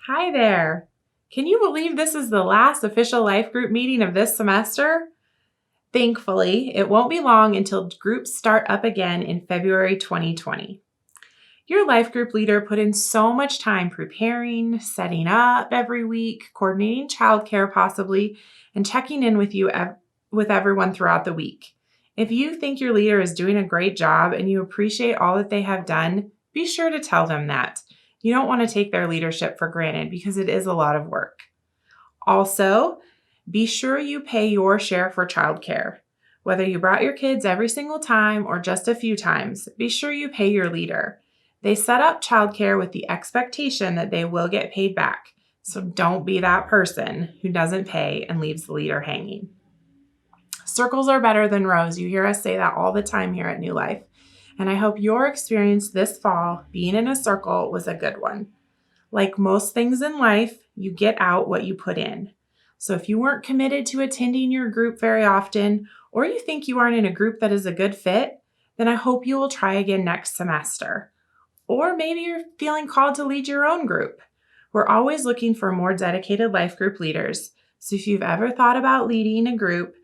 Hi there. Can you believe this is the last official life group meeting of this semester? Thankfully, it won't be long until groups start up again in February 2020. Your life group leader put in so much time preparing, setting up every week, coordinating childcare possibly, and checking in with with everyone throughout the week. If you think your leader is doing a great job and you appreciate all that they have done, be sure to tell them that. You don't want to take their leadership for granted because it is a lot of work. Also, be sure you pay your share for childcare. Whether you brought your kids every single time or just a few times, be sure you pay your leader. They set up childcare with the expectation that they will get paid back. So don't be that person who doesn't pay and leaves the leader hanging. Circles are better than rows. You hear us say that all the time here at New Life. And I hope your experience this fall being in a circle was a good one. Like most things in life, you get out what you put in. So if you weren't committed to attending your group very often, or you think you aren't in a group that is a good fit, then I hope you will try again next semester. Or maybe you're feeling called to lead your own group. We're always looking for more dedicated life group leaders. So if you've ever thought about leading a group,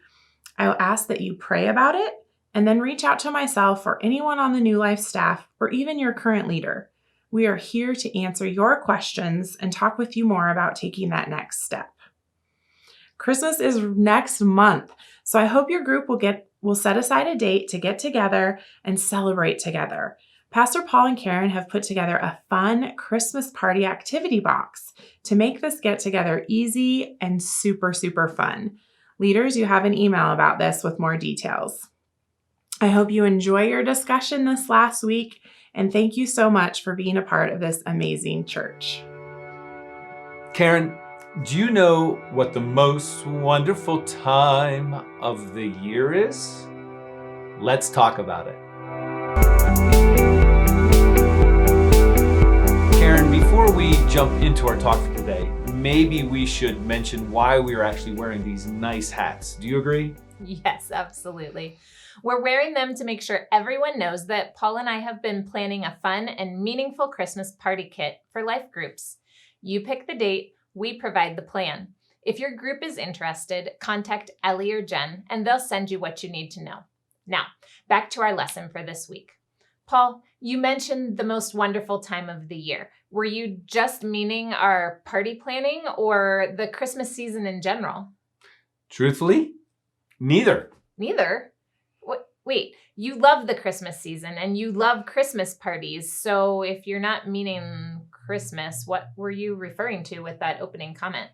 I'll ask that you pray about it and then reach out to myself or anyone on the New Life staff or even your current leader. We are here to answer your questions and talk with you more about taking that next step. Christmas is next month, so I hope your group will set aside a date to get together and celebrate together. Pastor Paul and Karen have put together a fun Christmas party activity box to make this get together easy and super, super fun. Leaders, you have an email about this with more details. I hope you enjoy your discussion this last week, and thank you so much for being a part of this amazing church. Karen, do you know what the most wonderful time of the year is? Let's talk about it. Karen, before we jump into our talk for today, maybe we should mention why we are actually wearing these nice hats. Do you agree? Yes, absolutely. We're wearing them to make sure everyone knows that Paul and I have been planning a fun and meaningful Christmas party kit for life groups. You pick the date, we provide the plan. If your group is interested, contact Ellie or Jen, and they'll send you what you need to know. Now, back to our lesson for this week. Paul, you mentioned the most wonderful time of the year. Were you just meaning our party planning or the Christmas season in general? Truthfully, neither. Neither? Wait, you love the Christmas season and you love Christmas parties. So if you're not meaning Christmas, what were you referring to with that opening comment?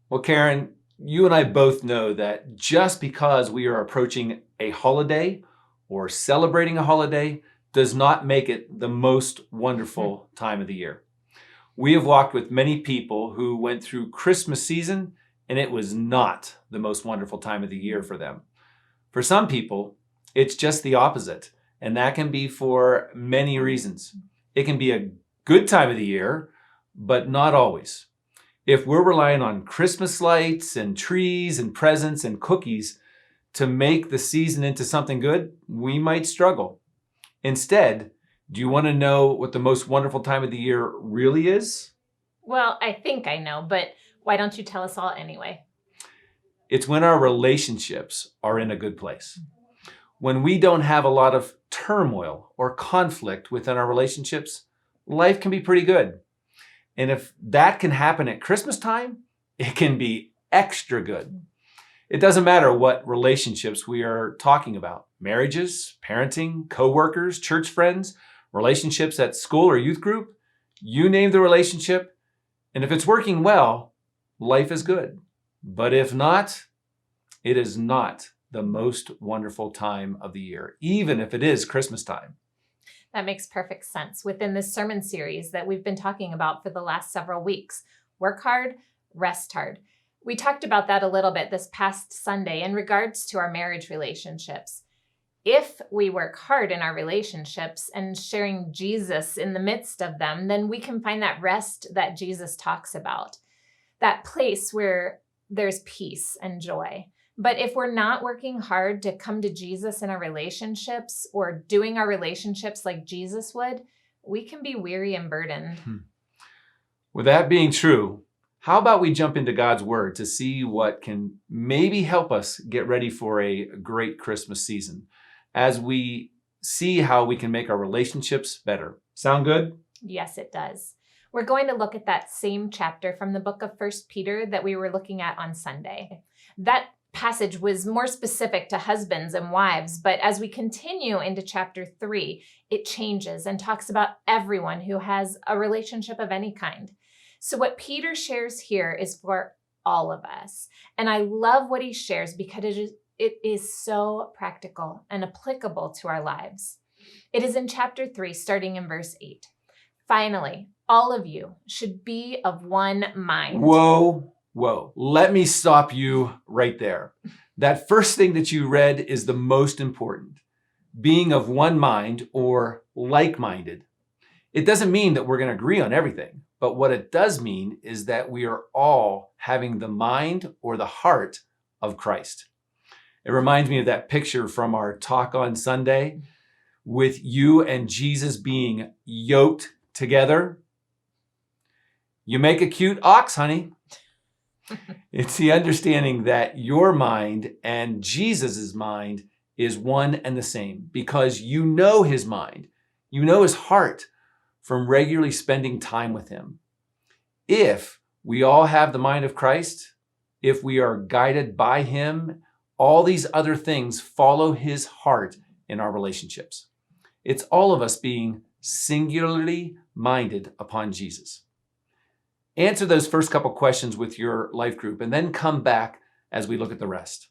Well, Karen, you and I both know that just because we are approaching a holiday or celebrating a holiday does not make it the most wonderful time of the year. We have walked with many people who went through Christmas season and it was not the most wonderful time of the year for them. For some people, it's just the opposite, and that can be for many reasons. It can be a good time of the year, but not always. If we're relying on Christmas lights and trees and presents and cookies to make the season into something good, we might struggle. Instead, do you want to know what the most wonderful time of the year really is? Well, I think I know, but why don't you tell us all anyway? It's when our relationships are in a good place. When we don't have a lot of turmoil or conflict within our relationships, life can be pretty good. And if that can happen at Christmas time, it can be extra good. It doesn't matter what relationships we are talking about. Marriages, parenting, coworkers, church friends, relationships at school or youth group. You name the relationship, and if it's working well, life is good. But if not, it is not the most wonderful time of the year, even if it is Christmas time. That makes perfect sense within this sermon series that we've been talking about for the last several weeks. Work hard, rest hard. We talked about that a little bit this past Sunday in regards to our marriage relationships. If we work hard in our relationships and sharing Jesus in the midst of them, then we can find that rest that Jesus talks about, that place where there's peace and joy. But if we're not working hard to come to Jesus in our relationships or doing our relationships like Jesus would, we can be weary and burdened. With that being true, how about we jump into God's Word to see what can maybe help us get ready for a great Christmas season as we see how we can make our relationships better. Sound good? Yes, it does. We're going to look at that same chapter from the book of 1 Peter that we were looking at on Sunday. That passage was more specific to husbands and wives, but as we continue into chapter 3, it changes and talks about everyone who has a relationship of any kind. So what Peter shares here is for all of us. And I love what he shares because it is so practical and applicable to our lives. It is in chapter 3, starting in verse 8. Finally, all of you should be of one mind. Whoa. Let me stop you right there. That first thing that you read is the most important. Being of one mind or like-minded. It doesn't mean that we're going to agree on everything, but what it does mean is that we are all having the mind or the heart of Christ. It reminds me of that picture from our talk on Sunday with you and Jesus being yoked together. You make a cute ox, honey. It's the understanding that your mind and Jesus's mind is one and the same because you know his mind, you know his heart from regularly spending time with him. If we all have the mind of Christ, if we are guided by him, all these other things follow his heart in our relationships. It's all of us being singularly minded upon Jesus. Answer those first couple questions with your life group and then come back as we look at the rest.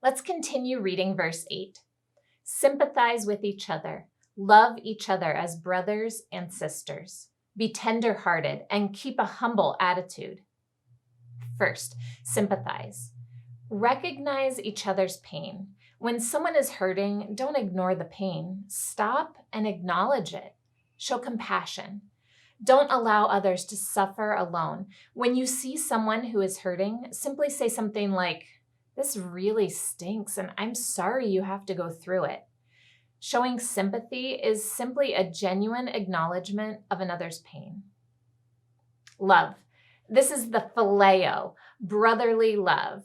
Let's continue reading verse 8. Sympathize with each other. Love each other as brothers and sisters. Be tender-hearted and keep a humble attitude. First, sympathize. Recognize each other's pain. When someone is hurting, don't ignore the pain. Stop and acknowledge it. Show compassion. Don't allow others to suffer alone. When you see someone who is hurting, simply say something like, "This really stinks, and I'm sorry you have to go through it." Showing sympathy is simply a genuine acknowledgement of another's pain. Love. This is the phileo, brotherly love.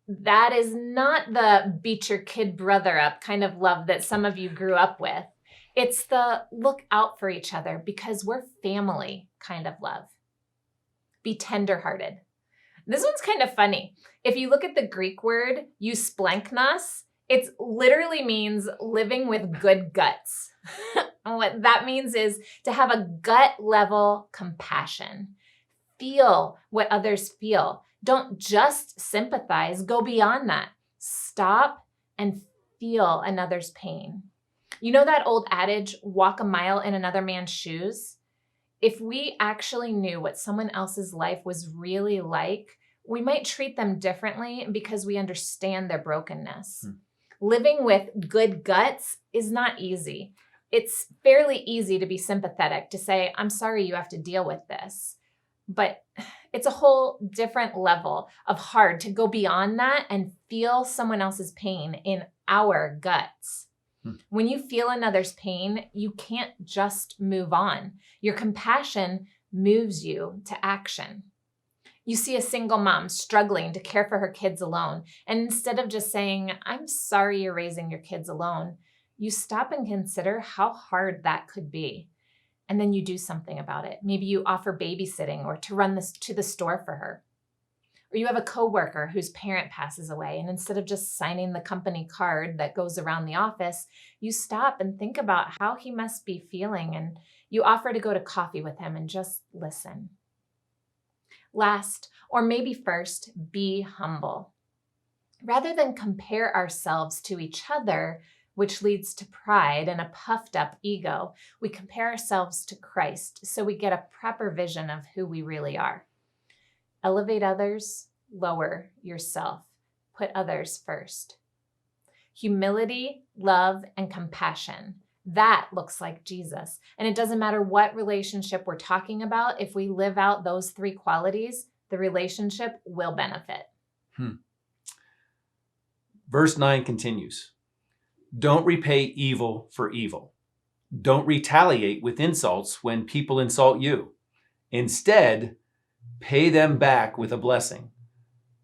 That is not the beat your kid brother up kind of love that some of you grew up with. It's the look out for each other because we're family kind of love. Be tenderhearted. This one's kind of funny. If you look at the Greek word, eusplanknos, it literally means living with good guts. What that means is to have a gut level compassion. Feel what others feel. Don't just sympathize, go beyond that. Stop and feel another's pain. You know that old adage, walk a mile in another man's shoes? If we actually knew what someone else's life was really like, we might treat them differently because we understand their brokenness. Living with good guts is not easy. It's fairly easy to be sympathetic, to say, "I'm sorry you have to deal with this." But it's a whole different level of hard to go beyond that and feel someone else's pain in our guts. When you feel another's pain, you can't just move on. Your compassion moves you to action. You see a single mom struggling to care for her kids alone, and instead of just saying, "I'm sorry you're raising your kids alone," you stop and consider how hard that could be. And then you do something about it. Maybe you offer babysitting or to run this to the store for her. Or you have a coworker whose parent passes away, and instead of just signing the company card that goes around the office, you stop and think about how he must be feeling, and you offer to go to coffee with him and just listen. Last, or maybe first, be humble. Rather than compare ourselves to each other, which leads to pride and a puffed up ego, we compare ourselves to Christ so we get a proper vision of who we really are. Elevate others, lower yourself. Put others first. Humility, love, and compassion. That looks like Jesus. And it doesn't matter what relationship we're talking about. If we live out those three qualities, the relationship will benefit. Verse 9 continues. Don't repay evil for evil. Don't retaliate with insults when people insult you. Instead, pay them back with a blessing.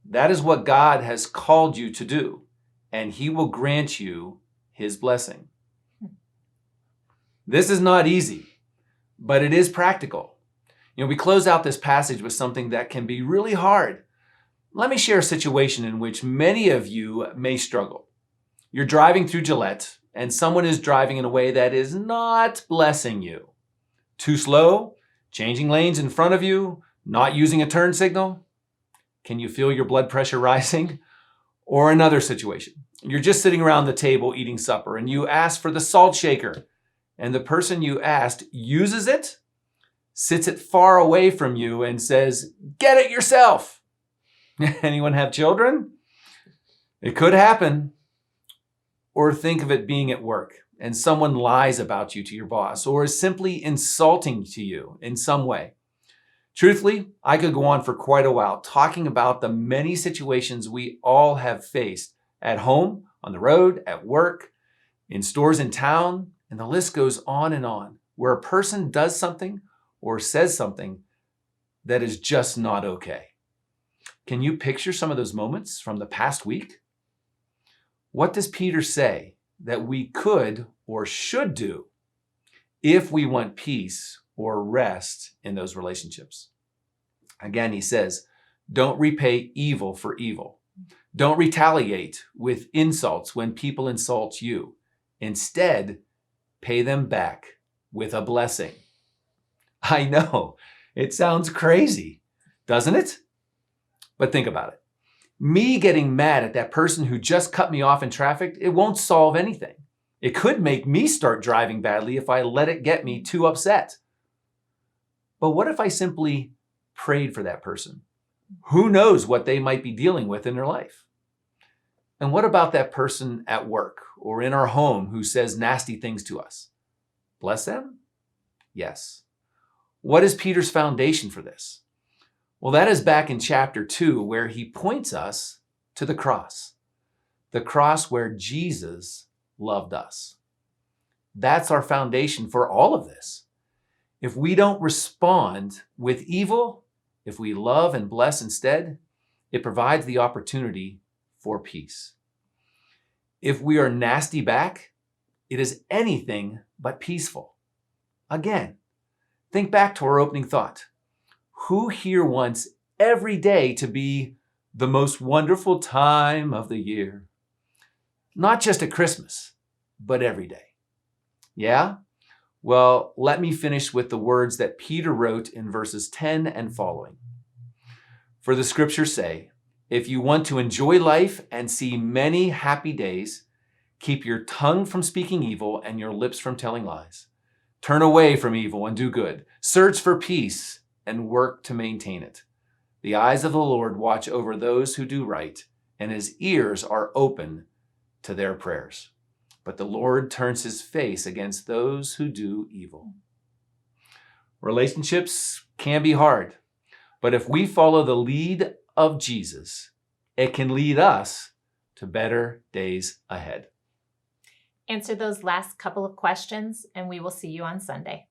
That is what God has called you to do, and he will grant you his blessing. This is not easy, but it is practical. We close out this passage with something that can be really hard. Let me share a situation in which many of you may struggle. You're driving through Gillette, and someone is driving in a way that is not blessing you. Too slow, changing lanes in front of you, not using a turn signal. Can you feel your blood pressure rising? Or another situation. You're just sitting around the table eating supper, and you ask for the salt shaker, and the person you asked uses it, sits it far away from you, and says, "Get it yourself." Anyone have children? It could happen. Or think of it being at work and someone lies about you to your boss or is simply insulting to you in some way. Truthfully, I could go on for quite a while talking about the many situations we all have faced at home, on the road, at work, in stores in town, and the list goes on, where a person does something or says something that is just not okay. Can you picture some of those moments from the past week? What does Peter say that we could or should do if we want peace or rest in those relationships? Again, he says, don't repay evil for evil. Don't retaliate with insults when people insult you. Instead, pay them back with a blessing. I know, it sounds crazy, doesn't it? But think about it. Me getting mad at that person who just cut me off in traffic, it won't solve anything. It could make me start driving badly if I let it get me too upset. But what if I simply prayed for that person? Who knows what they might be dealing with in their life? And what about that person at work or in our home who says nasty things to us? Bless them? Yes. What is Peter's foundation for this? Well, that is back in chapter 2, where he points us to the cross where Jesus loved us. That's our foundation for all of this. If we don't respond with evil, if we love and bless instead, it provides the opportunity for peace. If we are nasty back, it is anything but peaceful. Again, think back to our opening thought. Who here wants every day to be the most wonderful time of the year? Not just at Christmas, but every day. Yeah? Well, let me finish with the words that Peter wrote in verses 10 and following. For the scriptures say, if you want to enjoy life and see many happy days, keep your tongue from speaking evil and your lips from telling lies. Turn away from evil and do good. Search for peace and work to maintain it. The eyes of the Lord watch over those who do right, and his ears are open to their prayers. But the Lord turns his face against those who do evil. Relationships can be hard, but if we follow the lead of Jesus, it can lead us to better days ahead. Answer those last couple of questions, and we will see you on Sunday.